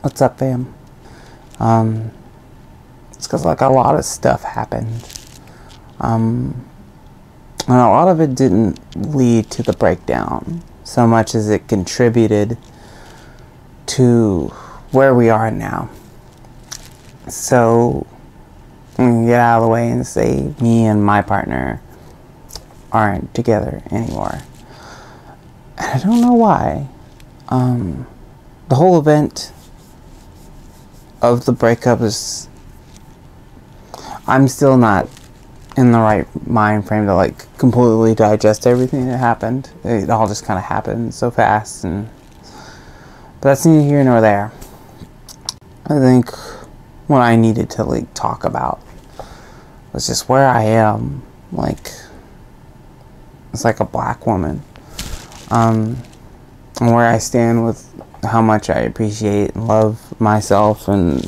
What's up, fam? It's because like a lot of stuff happened. And a lot of it didn't lead to the breakdown so much as it contributed to where we are now. So I'm gonna get out of the way and say me and my partner aren't together anymore. And I don't know why. The whole event of the breakup is, I'm still not in the right mind frame to like completely digest everything that happened. It all just kind of happened so fast, and but that's neither here nor there. I think what I needed to like talk about was just where I am, like it's like a black woman, and where I stand with how much I appreciate and love myself, and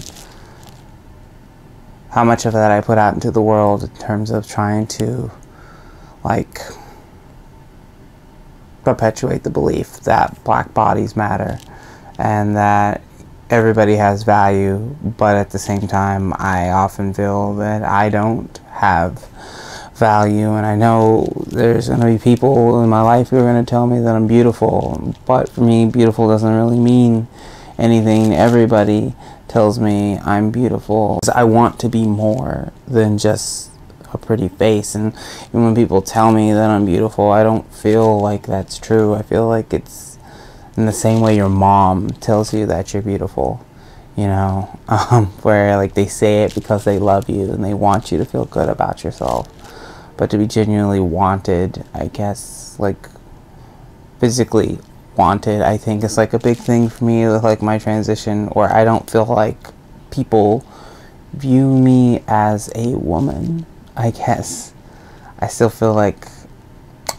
how much of that I put out into the world in terms of trying to like perpetuate the belief that black bodies matter and that everybody has value, but at the same time I often feel that I don't have value. And I know there's going to be people in my life who are going to tell me that I'm beautiful, but for me beautiful doesn't really mean anything. Everybody tells me I'm beautiful. I want to be more than just a pretty face, and even when people tell me that I'm beautiful, I don't feel like that's true. I feel like it's in the same way your mom tells you that you're beautiful, you know, where like they say it because they love you and they want you to feel good about yourself. But to be genuinely wanted, I guess, like physically wanted, I think is like a big thing for me with like my transition, where I don't feel like people view me as a woman. I guess I still feel like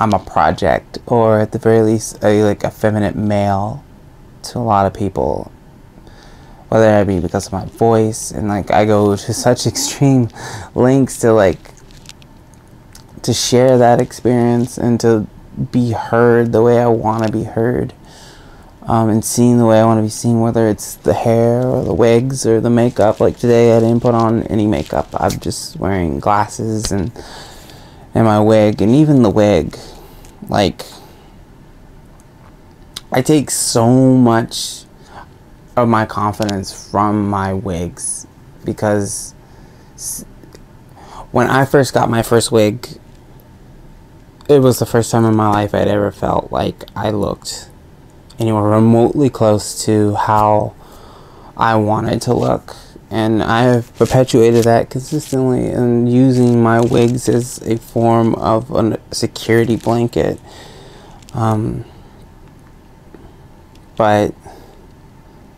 I'm a project, or at the very least like a feminine male to a lot of people, whether it be because of my voice, and like I go to such extreme lengths to like to share that experience and to be heard the way I want to be heard, and seen the way I want to be seen, whether it's the hair or the wigs or the makeup. Like today I didn't put on any makeup. I'm just wearing glasses and my wig. And even the wig, like I take so much of my confidence from my wigs, because when I first got my first wig, it was the first time in my life I'd ever felt like I looked anywhere remotely close to how I wanted to look. And I have perpetuated that consistently, and using my wigs as a form of a security blanket. But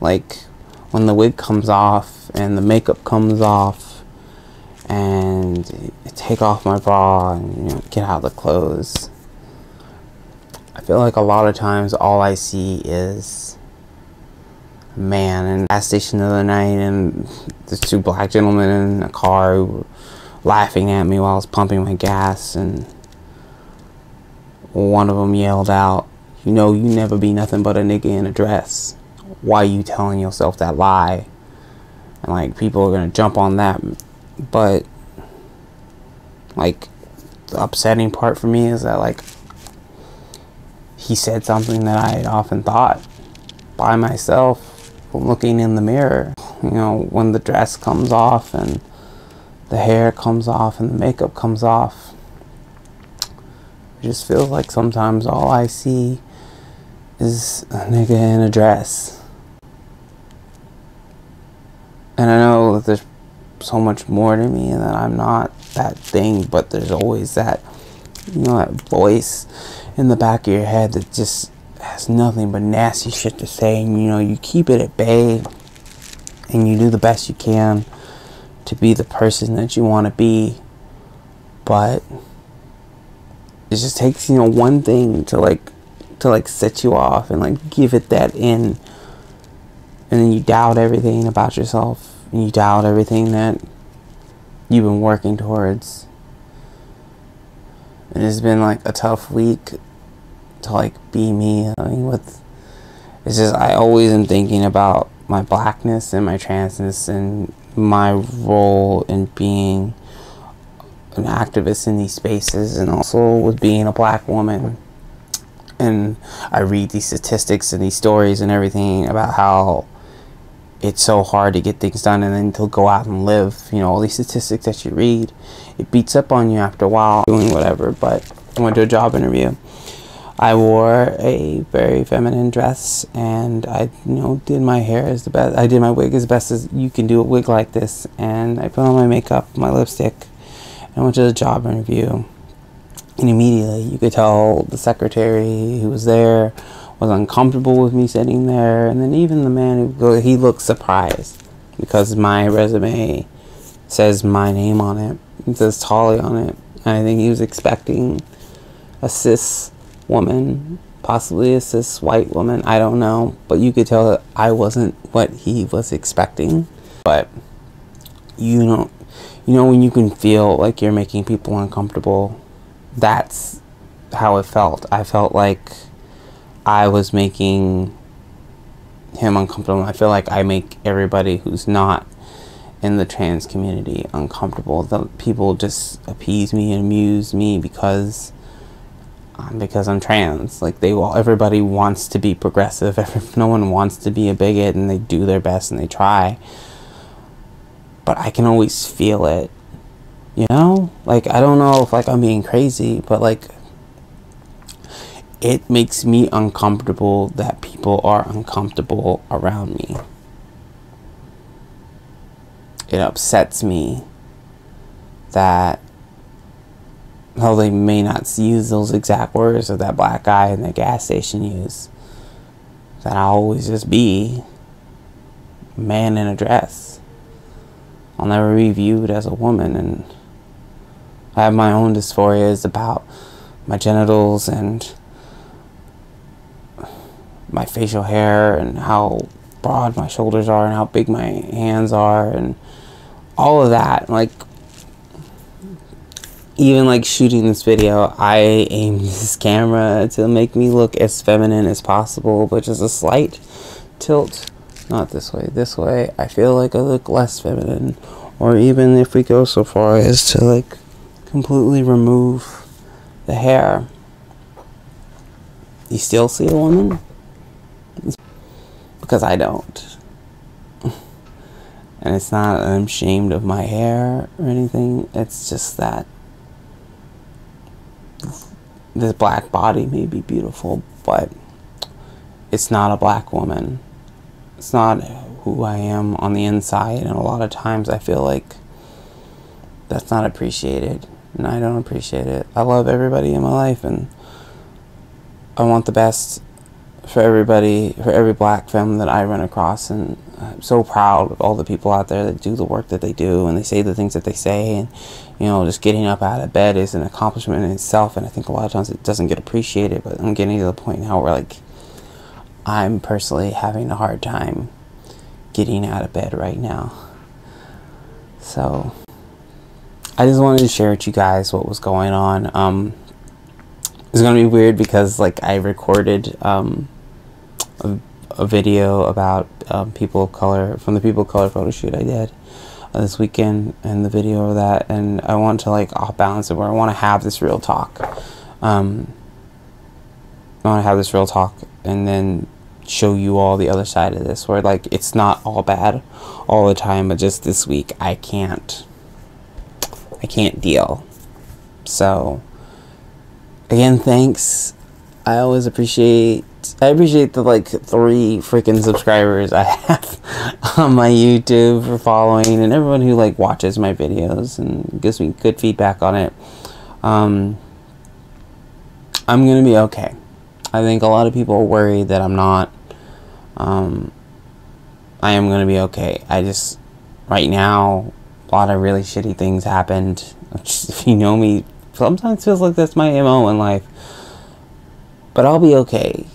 like when the wig comes off and the makeup comes off, and take off my bra and, you know, get out the clothes, I feel like a lot of times all I see is a man. In a gas station the other night, and there's two black gentlemen in a car who were laughing at me while I was pumping my gas, and one of them yelled out, "You know, you never be nothing but a nigga in a dress. Why you telling yourself that lie?" And like people are gonna jump on that. But like the upsetting part for me is that like he said something that I had often thought by myself looking in the mirror. You know, when the dress comes off and the hair comes off and the makeup comes off, it just feels like sometimes all I see is a nigga in a dress. And I know that there's so much more to me, and that I'm not that thing, but there's always that, you know, that voice in the back of your head that just has nothing but nasty shit to say, and you know, you keep it at bay and you do the best you can to be the person that you want to be, but it just takes, you know, one thing to like set you off and like give it that in, and then you doubt everything about yourself. And you doubt everything that you've been working towards. And it's been like a tough week to like be me. I mean, it's just, I always am thinking about my blackness and my transness and my role in being an activist in these spaces, and also with being a black woman. And I read these statistics and these stories and everything about how it's so hard to get things done, and then to go out and live, you know, all these statistics that you read, it beats up on you after a while doing whatever. But I went to a job interview. I wore a very feminine dress, and I, you know, did my hair as the best. I did my wig as best as you can do a wig like this, and I put on my makeup, my lipstick, and I went to the job interview. And immediately you could tell the secretary who was there was uncomfortable with me sitting there, and then even the man he looked surprised because my resume says my name on it. It says Tolly on it, and I think he was expecting a cis woman, possibly a cis white woman, I don't know, but you could tell that I wasn't what he was expecting. But you know when you can feel like you're making people uncomfortable, that's how it felt. I felt like I was making him uncomfortable. I feel like I make everybody who's not in the trans community uncomfortable. The people just appease me and amuse me because I'm trans. Like everybody wants to be progressive. No one wants to be a bigot, and they do their best and they try. But I can always feel it, you know? Like, I don't know if like I'm being crazy, but like it makes me uncomfortable that people are uncomfortable around me. It upsets me that, though they may not use those exact words that that black guy in the gas station used, that I'll always just be a man in a dress. I'll never be viewed as a woman, and I have my own dysphorias about my genitals and my facial hair and how broad my shoulders are and how big my hands are and all of that. Like, even like shooting this video, I aimed this camera to make me look as feminine as possible, but just a slight tilt, not this way, I feel like I look less feminine. Or even if we go so far as to like completely remove the hair, you still see a woman? Because I don't. And it's not that I'm ashamed of my hair or anything. It's just that this black body may be beautiful, but it's not a black woman. It's not who I am on the inside, and a lot of times I feel like that's not appreciated, and I don't appreciate it. I love everybody in my life, and I want the best for everybody, for every black femme that I run across, and I'm so proud of all the people out there that do the work that they do, and they say the things that they say, and you know, just getting up out of bed is an accomplishment in itself, and I think a lot of times it doesn't get appreciated. But I'm getting to the point now where like I'm personally having a hard time getting out of bed right now. So I just wanted to share with you guys what was going on. It's gonna be weird because like I recorded a video about people of color, from the people of color photo shoot I did this weekend, and the video of that, and I want to like off balance it, where I want to have this real talk. I want to have this real talk and then show you all the other side of this, where like it's not all bad all the time, but just this week I can't deal. So again, thanks. I always appreciate the like 3 freaking subscribers I have on my YouTube for following, and everyone who like watches my videos and gives me good feedback on it. I'm gonna be okay. I think a lot of people are worried that I'm not. I am gonna be okay. I just, right now, a lot of really shitty things happened. If you know me, sometimes feels like that's my MO in life. But I'll be okay.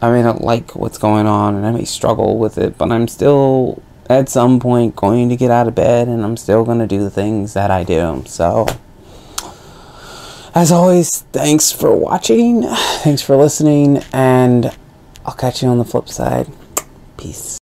I may not like what's going on, and I may struggle with it, but I'm still, at some point, going to get out of bed, and I'm still going to do the things that I do. So, as always, thanks for watching, thanks for listening, and I'll catch you on the flip side. Peace.